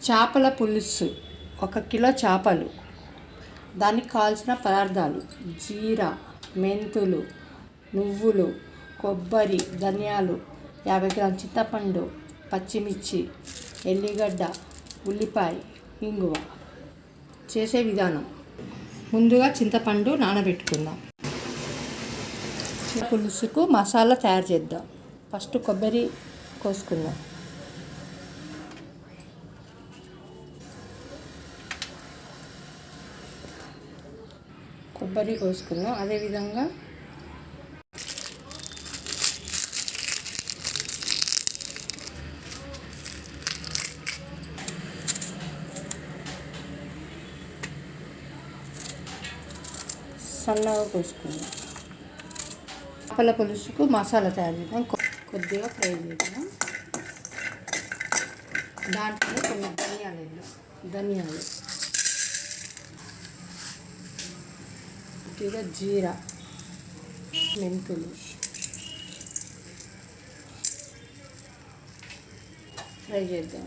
చేపల పులుసు 1 కిలో చేపలు, దానికి కావాల్సిన పదార్థాలు: జీరా, మెంతులు, నువ్వులు, కొబ్బరి, ధనియాలు, 50 గ్రాముల చింతపండు, పచ్చిమిర్చి, ఎల్లిగడ్డ, ఉల్లిపాయ, ఇంగువ. చేసే విధానం: ముందుగా చింతపండు నానబెట్టుకుందాం. పులుసుకు మసాలా తయారు చేద్దాం. ఫస్ట్ కొబ్బరి కోసుకుందాం. అదేవిధంగా సన్నగా కోసుకుందాం. చేపల పులుసుకు మసాలా తయారు చేద్దాం. కొద్దిగా ఫ్రై చేద్దాం. దాంట్లో కొన్ని ధనియాలు, కొద్దిగా జీరా, మెంతులు, ఫ్రై చేద్దాం.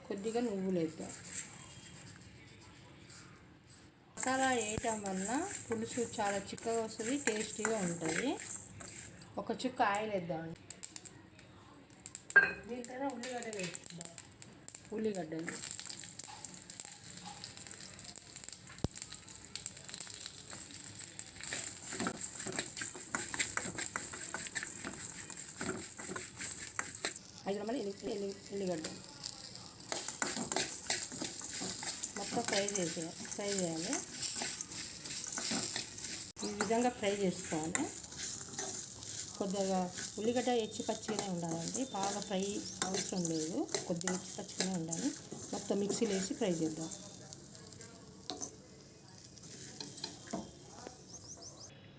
కొద్దిగా నువ్వులు వేద్దాం. మసాలా వేయటం వల్ల పులుసు చాలా చిక్కగా వస్తుంది, టేస్టీగా ఉంటుంది. 1 చుక్క ఆయిల్ వేద్దామండి. దీంట్లో ఉల్లిగడ్డలు వేసుకుందాం. ఉల్లిగడ్డలు ఉల్లిగడ్డ మొత్తం ఫ్రై చేయాలి. ఈ విధంగా ఫ్రై చేసుకోవాలి. కొద్దిగా ఉల్లిగడ్డ పచ్చిగానే ఉండాలండి, బాగా ఫ్రై అవసరం లేదు. కొద్దిగా పచ్చిగానే ఉండాలి. మొత్తం మిక్సీలో వేసి ఫ్రై చేద్దాం.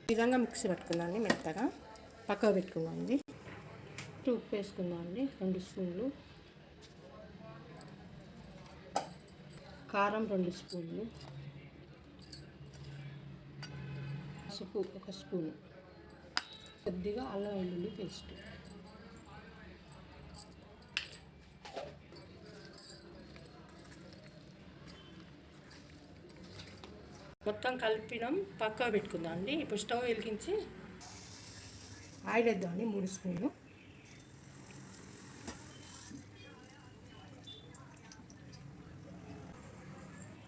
ఈ విధంగా మిక్సీ పట్టుకుందామండి. మెత్తగా పక్కకు పెట్టుకుందామండి. ఉప్పు వేసుకుందామండి. 2 స్పూన్లు కారం, 2 స్పూన్లు పసుపు, 1 స్పూను, కొద్దిగా అల్లం వెల్లుల్లి పేస్ట్. మొత్తం కలిపినాం, పక్కకు పెట్టుకుందాం అండి. ఇప్పుడు స్టవ్ వెలిగించి ఆయిల్ వేద్దామండి. 3 స్పూన్లు.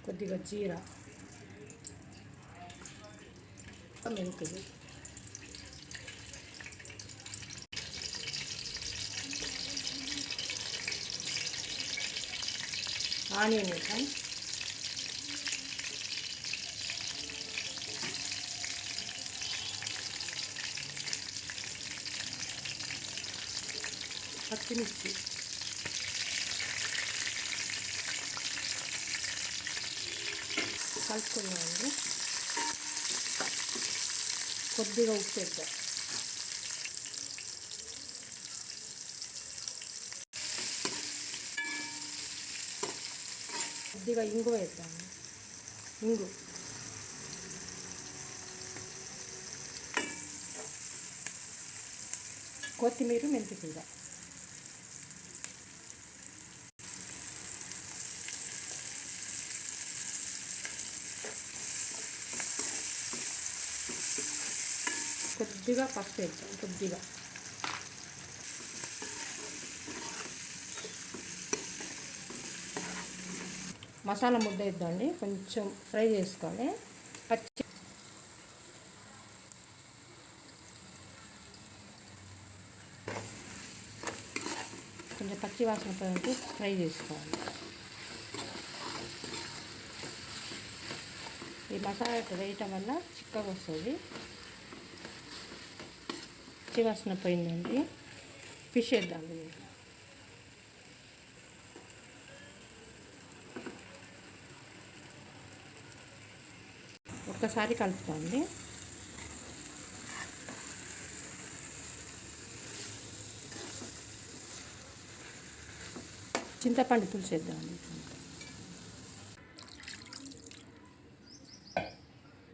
కొద్దిగా జీరా, మెంతులు, ఆనియన్ వేద్దాం. పచ్చిమిర్చి, కలుపుకున్నామండి. కొద్దిగా ఉప్పు వేద్దాం. కొద్దిగా ఇంగువ వేద్దాము. కొత్తిమీర, మెంతికూర. కొద్దిగా పసుపు వేద్దాం. కొద్దిగా మసాలా ముద్ద వేద్దామండి. కొంచెం ఫ్రై చేసుకోవాలి. కొంచెం పచ్చి వాసన పోయేందుకు ఫ్రై చేసుకోవాలి. ఈ మసాలా వేయటం వల్ల చిక్కగా వస్తుంది. పచ్చి వాసన పోయిందండి. ఫిష్ వేద్దాం. ఒక్కసారి కలుపుతాండి. చింతపండు పులుసు వేద్దామండి.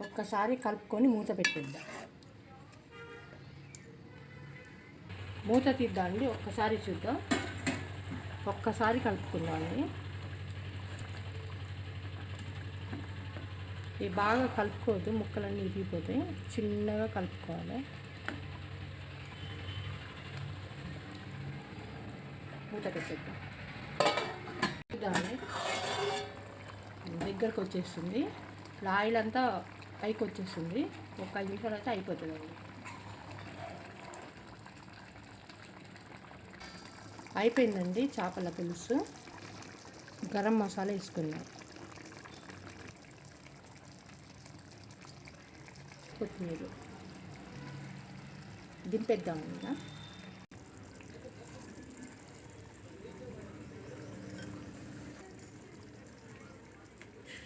ఒక్కసారి కలుపుకొని మూత పెట్టేద్దాం. మూత తీద్దామండి, ఒక్కసారి చూద్దాం. ఒక్కసారి కలుపుకుందామండి. ఇవి బాగా కలుపుకోవద్దు, ముక్కలన్నీ ఇరిగిపోతాయి. చిన్నగా కలుపుకోవాలి. మూత పెట్టేద్దాం. దగ్గరకు వచ్చేస్తుంది. ఆయిల్ అంతా పైకి వచ్చేస్తుంది. ఒక 5 నిమిషాలు అయితే అయిపోతుందండి. అయిపోయిందండి చేపల పులుసు. గరం మసాలా వేసుకుందాం. కొత్తిమీర దింపేద్దామండి.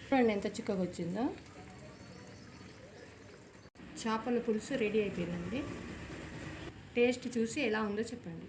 చూడండి ఎంత చిక్కగా వచ్చిందో. చేపల పులుసు రెడీ అయిపోయిందండి. టేస్ట్ చూసి ఎలా ఉందో చెప్పండి.